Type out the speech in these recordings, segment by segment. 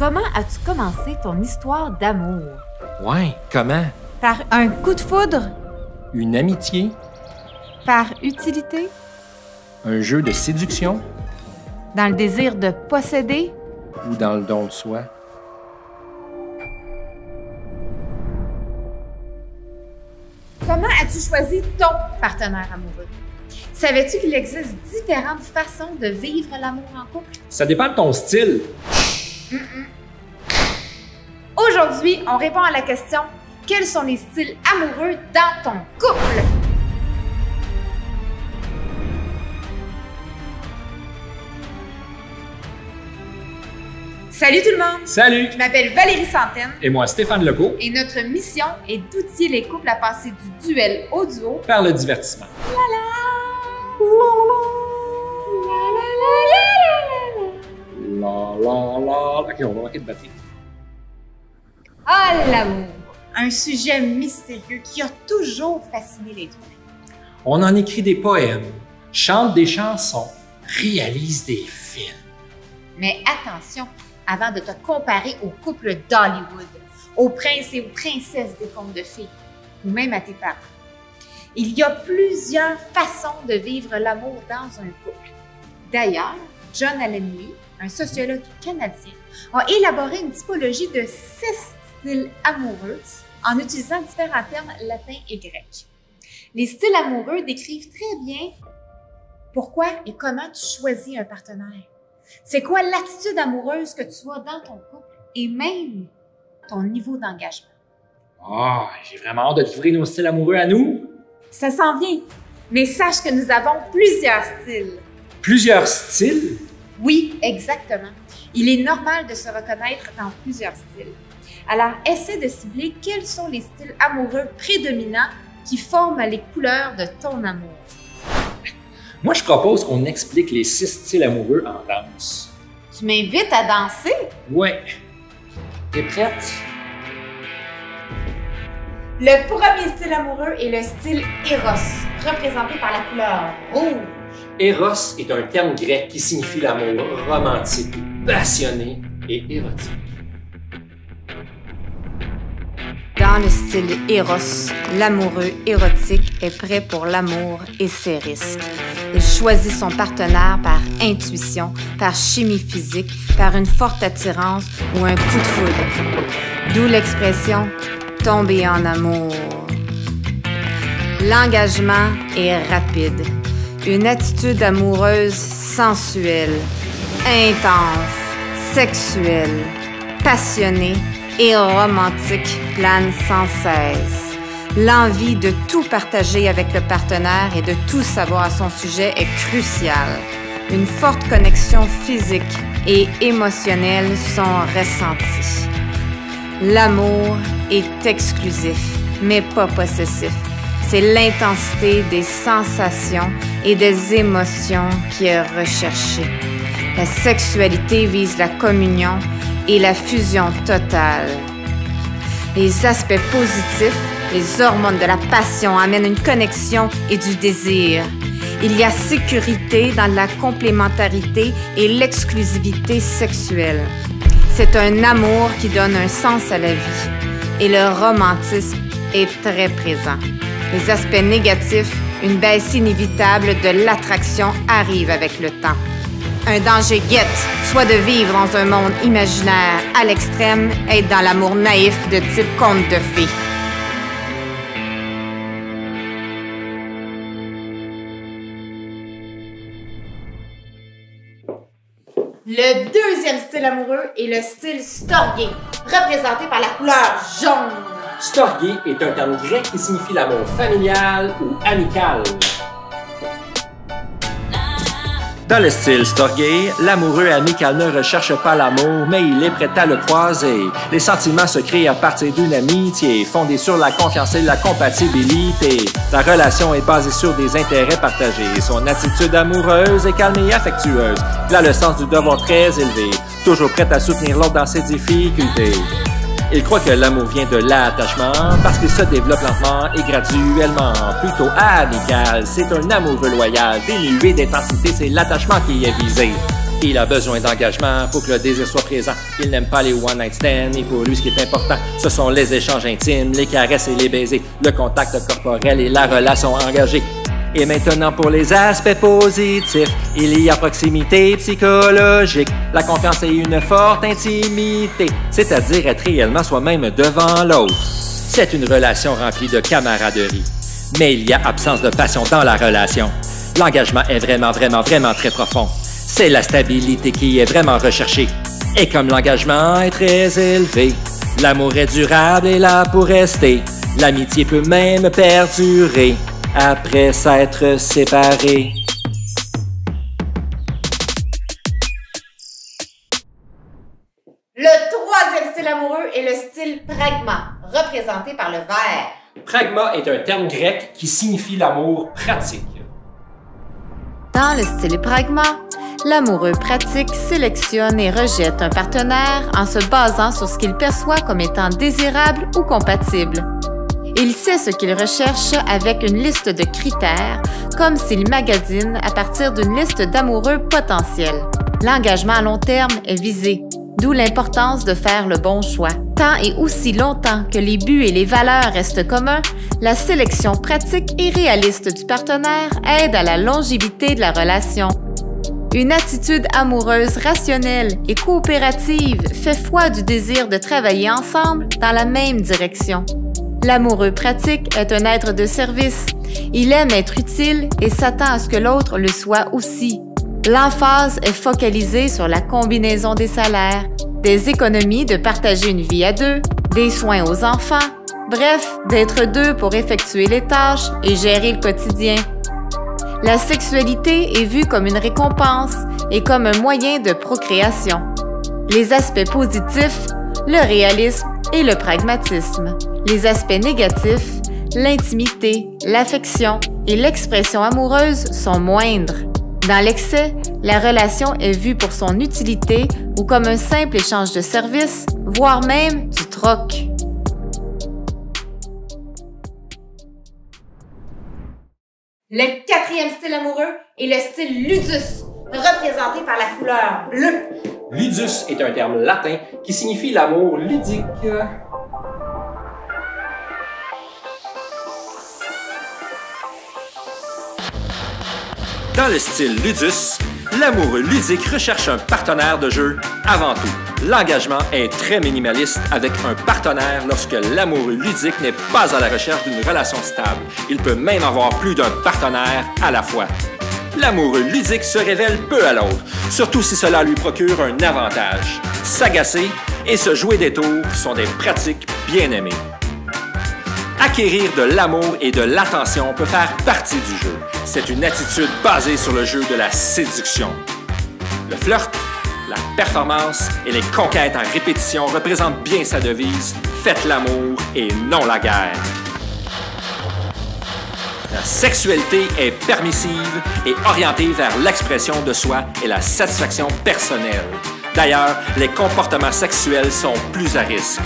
Comment as-tu commencé ton histoire d'amour? Ouais, comment? Par un coup de foudre? Une amitié? Par utilité? Un jeu de séduction? Dans le désir de posséder? Ou dans le don de soi? Comment as-tu choisi ton partenaire amoureux? Savais-tu qu'il existe différentes façons de vivre l'amour en couple? Ça dépend de ton style. Aujourd'hui, on répond à la question « Quels sont les styles amoureux dans ton couple? » Salut tout le monde! Salut! Je m'appelle Valérie Santaine Et moi, Stéphane Legault. et notre mission est d'outiller les couples à passer du duel au duo. Par le divertissement. La la la. Ok, on va manquer de batterie. Ah, l'amour! Un sujet mystérieux qui a toujours fasciné les deux. On en écrit des poèmes, chante des chansons, réalise des films. Mais attention, avant de te comparer aux couples d'Hollywood, aux princes et aux princesses des contes de fées, ou même à tes parents, il y a plusieurs façons de vivre l'amour dans un couple. D'ailleurs, John Allen Lee, un sociologue canadien, a élaboré une typologie de 6 styles amoureux en utilisant différents termes latins et grecs. Les styles amoureux décrivent très bien pourquoi et comment tu choisis un partenaire. C'est quoi l'attitude amoureuse que tu as dans ton couple et même ton niveau d'engagement. Ah, j'ai vraiment hâte de livrer nos styles amoureux à nous. Ça s'en vient, mais sache que nous avons plusieurs styles. Plusieurs styles? Oui, exactement. Il est normal de se reconnaître dans plusieurs styles. Alors, essaie de cibler quels sont les styles amoureux prédominants qui forment les couleurs de ton amour. Moi, je propose qu'on explique les 6 styles amoureux en danse. Tu m'invites à danser? Ouais. T'es prête? Le premier style amoureux est le style Eros, représenté par la couleur rouge. Eros est un terme grec qui signifie l'amour romantique, passionné et érotique. Dans le style Eros, l'amoureux érotique est prêt pour l'amour et ses risques. Il choisit son partenaire par intuition, par chimie physique, par une forte attirance ou un coup de foudre. D'où l'expression « tomber en amour ». L'engagement est rapide. Une attitude amoureuse sensuelle, intense, sexuelle, passionnée et romantique plane sans cesse. L'envie de tout partager avec le partenaire et de tout savoir à son sujet est cruciale. Une forte connexion physique et émotionnelle sont ressenties. L'amour est exclusif, mais pas possessif. C'est l'intensité des sensations et des émotions qui est recherchée. La sexualité vise la communion et la fusion totale. Les aspects positifs, les hormones de la passion amènent une connexion et du désir. Il y a sécurité dans la complémentarité et l'exclusivité sexuelle. C'est un amour qui donne un sens à la vie et le romantisme est très présent. Les aspects négatifs, une baisse inévitable de l'attraction arrive avec le temps. Un danger guette, soit de vivre dans un monde imaginaire à l'extrême, être dans l'amour naïf de type conte de fées. Le deuxième style amoureux est le style storgé, représenté par la couleur jaune. Storgé est un terme grec qui signifie l'amour familial ou amical. Dans le style storgé, l'amoureux amical ne recherche pas l'amour, mais il est prêt à le croiser. Les sentiments se créent à partir d'une amitié, fondée sur la confiance et la compatibilité. La relation est basée sur des intérêts partagés. Son attitude amoureuse est calme et affectueuse. Il a le sens du devoir très élevé, toujours prêt à soutenir l'autre dans ses difficultés. Il croit que l'amour vient de l'attachement parce qu'il se développe lentement et graduellement. Plutôt amical, c'est un amoureux loyal, dénué d'intensité, c'est l'attachement qui est visé. Il a besoin d'engagement pour que le désir soit présent. Il n'aime pas les one-night stands et pour lui ce qui est important, ce sont les échanges intimes, les caresses et les baisers, le contact corporel et la relation engagée. Et maintenant pour les aspects positifs, il y a proximité psychologique, la confiance et une forte intimité, c'est-à-dire être réellement soi-même devant l'autre. C'est une relation remplie de camaraderie, mais il y a absence de passion dans la relation. L'engagement est vraiment très profond. C'est la stabilité qui est vraiment recherchée. Et comme l'engagement est très élevé, l'amour est durable et là pour rester. L'amitié peut même perdurer après s'être séparés. Le troisième style amoureux est le style pragma, représenté par le vert. Pragma est un terme grec qui signifie l'amour pratique. Dans le style pragma, l'amoureux pratique sélectionne et rejette un partenaire en se basant sur ce qu'il perçoit comme étant désirable ou compatible. Il sait ce qu'il recherche avec une liste de critères, comme s'il magasine à partir d'une liste d'amoureux potentiels. L'engagement à long terme est visé, d'où l'importance de faire le bon choix. Tant et aussi longtemps que les buts et les valeurs restent communs, la sélection pratique et réaliste du partenaire aide à la longévité de la relation. Une attitude amoureuse rationnelle et coopérative fait foi du désir de travailler ensemble dans la même direction. L'amoureux pratique est un être de service. Il aime être utile et s'attend à ce que l'autre le soit aussi. L'emphase est focalisée sur la combinaison des salaires, des économies de partager une vie à deux, des soins aux enfants, bref, d'être deux pour effectuer les tâches et gérer le quotidien. La sexualité est vue comme une récompense et comme un moyen de procréation. Les aspects positifs, le réalisme et le pragmatisme. Les aspects négatifs, l'intimité, l'affection et l'expression amoureuse sont moindres. Dans l'excès, la relation est vue pour son utilité ou comme un simple échange de services, voire même du troc. Le quatrième style amoureux est le style ludus, représenté par la couleur bleue. Ludus est un terme latin qui signifie l'amour ludique. Dans le style ludus, l'amoureux ludique recherche un partenaire de jeu avant tout. L'engagement est très minimaliste avec un partenaire lorsque l'amoureux ludique n'est pas à la recherche d'une relation stable. Il peut même avoir plus d'un partenaire à la fois. L'amoureux ludique se révèle peu à l'autre, surtout si cela lui procure un avantage. S'agacer et se jouer des tours sont des pratiques bien aimées. Acquérir de l'amour et de l'attention peut faire partie du jeu. C'est une attitude basée sur le jeu de la séduction. Le flirt, la performance et les conquêtes en répétition représentent bien sa devise « Faites l'amour et non la guerre ». La sexualité est permissive et orientée vers l'expression de soi et la satisfaction personnelle. D'ailleurs, les comportements sexuels sont plus à risque.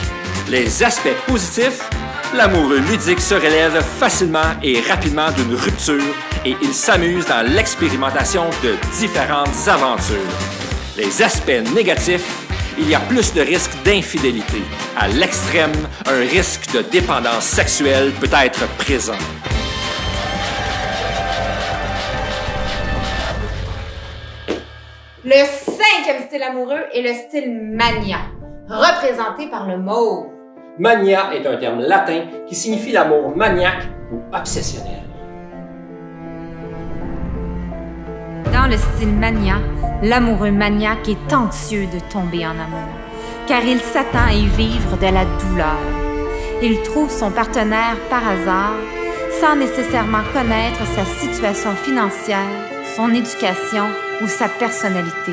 Les aspects positifs, l'amoureux ludique se relève facilement et rapidement d'une rupture et il s'amuse dans l'expérimentation de différentes aventures. Les aspects négatifs, il y a plus de risques d'infidélité. À l'extrême, un risque de dépendance sexuelle peut être présent. Le cinquième style amoureux est le style mania, représenté par le mauve. Mania est un terme latin qui signifie l'amour maniaque ou obsessionnel. Dans le style mania, l'amoureux maniaque est anxieux de tomber en amour, car il s'attend à y vivre de la douleur. Il trouve son partenaire par hasard, sans nécessairement connaître sa situation financière, son éducation ou sa personnalité.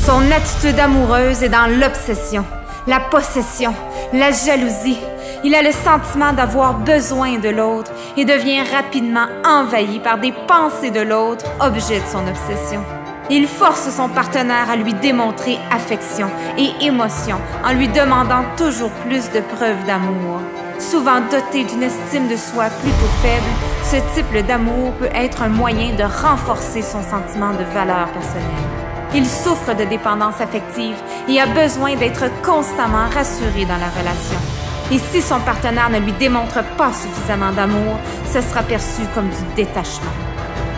Son attitude amoureuse est dans l'obsession, la possession, la jalousie. Il a le sentiment d'avoir besoin de l'autre et devient rapidement envahi par des pensées de l'autre, objet de son obsession. Il force son partenaire à lui démontrer affection et émotion en lui demandant toujours plus de preuves d'amour. Souvent doté d'une estime de soi plutôt faible, Ce type d'amour peut être un moyen de renforcer son sentiment de valeur personnelle. Il souffre de dépendance affective et a besoin d'être constamment rassuré dans la relation. Et si son partenaire ne lui démontre pas suffisamment d'amour, ce sera perçu comme du détachement.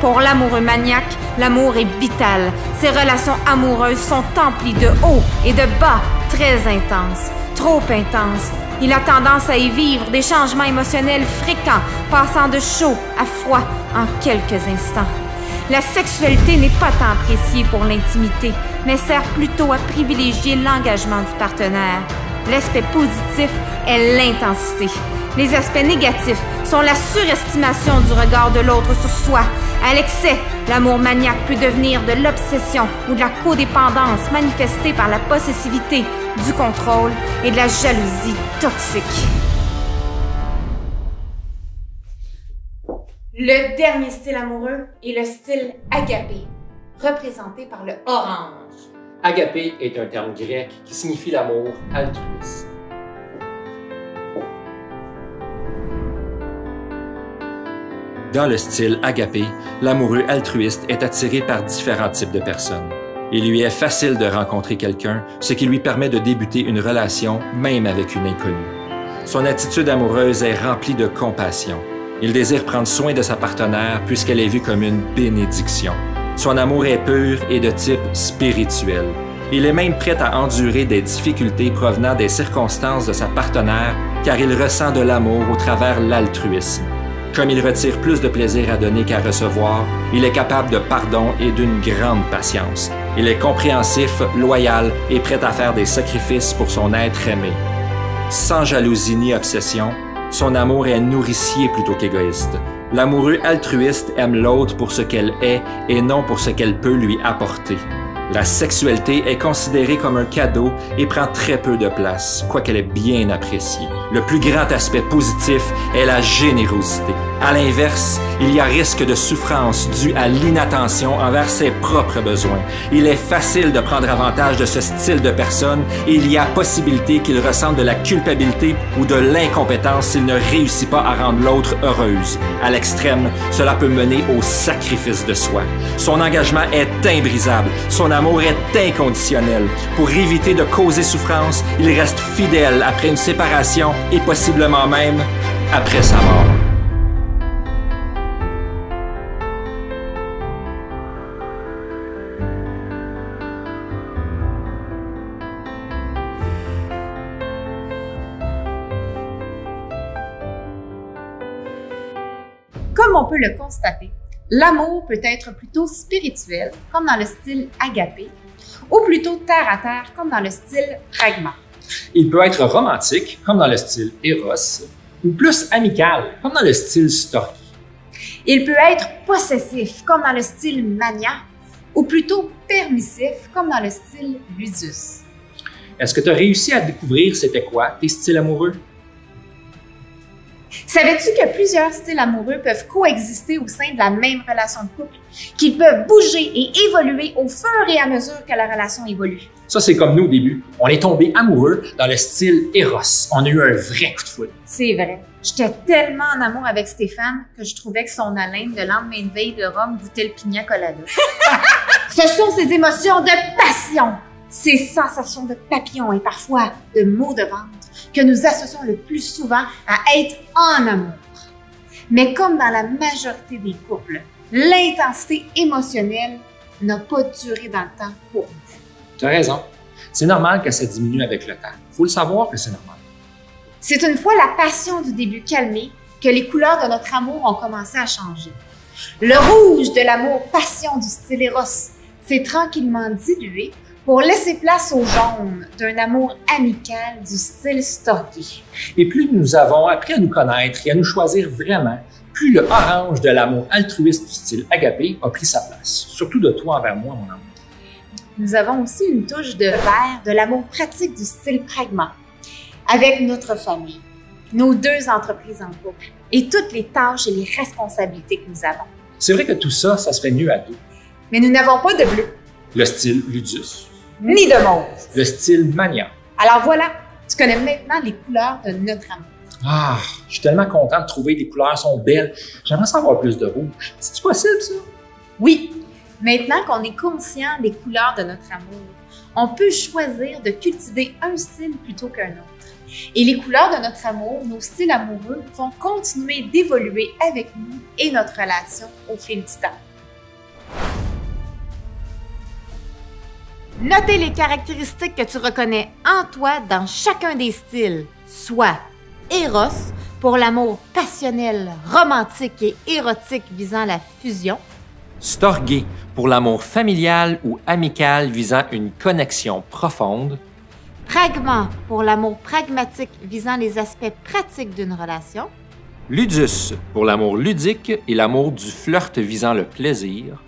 Pour l'amoureux maniaque, l'amour est vital. Ses relations amoureuses sont emplies de hauts et de bas très intenses, trop intenses. Il a tendance à y vivre des changements émotionnels fréquents, passant de chaud à froid en quelques instants. La sexualité n'est pas tant appréciée pour l'intimité, mais sert plutôt à privilégier l'engagement du partenaire. L'aspect positif est l'intensité. Les aspects négatifs sont la surestimation du regard de l'autre sur soi. À l'excès, l'amour maniaque peut devenir de l'obsession ou de la codépendance manifestée par la possessivité, du contrôle et de la jalousie toxique. Le dernier style amoureux est le style agapé, représenté par le orange. Agapé est un terme grec qui signifie l'amour altruiste. Dans le style agapé, l'amoureux altruiste est attiré par différents types de personnes. Il lui est facile de rencontrer quelqu'un, ce qui lui permet de débuter une relation même avec une inconnue. Son attitude amoureuse est remplie de compassion. Il désire prendre soin de sa partenaire puisqu'elle est vue comme une bénédiction. Son amour est pur et de type spirituel. Il est même prêt à endurer des difficultés provenant des circonstances de sa partenaire car il ressent de l'amour au travers l'altruisme. Comme il retire plus de plaisir à donner qu'à recevoir, il est capable de pardon et d'une grande patience. Il est compréhensif, loyal et prêt à faire des sacrifices pour son être aimé. Sans jalousie ni obsession, son amour est nourricier plutôt qu'égoïste. L'amoureux altruiste aime l'autre pour ce qu'elle est et non pour ce qu'elle peut lui apporter. La sexualité est considérée comme un cadeau et prend très peu de place, quoiqu'elle est bien appréciée. Le plus grand aspect positif est la générosité. À l'inverse, il y a risque de souffrance due à l'inattention envers ses propres besoins. Il est facile de prendre avantage de ce style de personne et il y a possibilité qu'il ressente de la culpabilité ou de l'incompétence s'il ne réussit pas à rendre l'autre heureuse. À l'extrême, cela peut mener au sacrifice de soi. Son engagement est imbrisable. Son amour est inconditionnel. Pour éviter de causer souffrance, il reste fidèle après une séparation et possiblement même après sa mort. Comme on peut le constater, l'amour peut être plutôt spirituel, comme dans le style agapé, ou plutôt terre-à-terre, comme dans le style pragma. Il peut être romantique, comme dans le style Eros, ou plus amical, comme dans le style Storky. Il peut être possessif, comme dans le style mania, ou plutôt permissif, comme dans le style Lusus. Est-ce que tu as réussi à découvrir c'était quoi tes styles amoureux? Savais-tu que plusieurs styles amoureux peuvent coexister au sein de la même relation de couple, qu'ils peuvent bouger et évoluer au fur et à mesure que la relation évolue? Ça, c'est comme nous au début. On est tombé amoureux dans le style Eros. On a eu un vrai coup de foudre. C'est vrai. J'étais tellement en amour avec Stéphane que je trouvais que son haleine de lendemain de veille de Rome goûtait le pina colada. Ce sont ces émotions de passion, ces sensations de papillon et parfois de maux de ventre que nous associons le plus souvent à être en amour. Mais comme dans la majorité des couples, l'intensité émotionnelle n'a pas duré dans le temps pour nous. Tu as raison. C'est normal que ça diminue avec le temps. Il faut le savoir que c'est normal. C'est une fois la passion du début calmée que les couleurs de notre amour ont commencé à changer. Le rouge de l'amour-passion du style Eros s'est tranquillement dilué pour laisser place au jaune d'un amour amical du style Storky. Et plus nous avons appris à nous connaître et à nous choisir vraiment, plus le orange de l'amour altruiste du style agapé a pris sa place. Surtout de toi envers moi, mon amour. Nous avons aussi une touche de vert de l'amour pratique du style pragma, avec notre famille, nos 2 entreprises en couple et toutes les tâches et les responsabilités que nous avons. C'est vrai que tout ça, ça se fait mieux à deux. Mais nous n'avons pas de bleu. Le style Ludus. Ni de mauve. Le style Mania. Alors voilà, tu connais maintenant les couleurs de notre amour. Ah, je suis tellement content de trouver des couleurs sont belles. J'aimerais ça avoir plus de rouge. C'est-tu possible, ça? Oui, maintenant qu'on est conscient des couleurs de notre amour, on peut choisir de cultiver un style plutôt qu'un autre. Et les couleurs de notre amour, nos styles amoureux, vont continuer d'évoluer avec nous et notre relation au fil du temps. Notez les caractéristiques que tu reconnais en toi dans chacun des styles, soit Eros, pour l'amour passionnel, romantique et érotique visant la fusion. Storge, pour l'amour familial ou amical visant une connexion profonde. Pragma, pour l'amour pragmatique visant les aspects pratiques d'une relation. Ludus, pour l'amour ludique et l'amour du flirt visant le plaisir.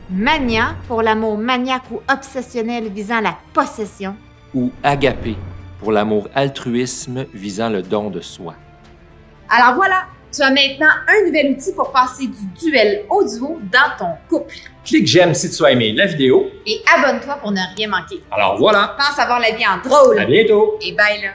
Mania, pour l'amour maniaque ou obsessionnel visant la possession. Ou Agapé, pour l'amour altruisme visant le don de soi. Alors voilà, tu as maintenant un nouvel outil pour passer du duel au duo dans ton couple. Clique j'aime si tu as aimé la vidéo. Et abonne-toi pour ne rien manquer. Alors voilà, Pense avoir la vie en drôle. à bientôt! Et bye là!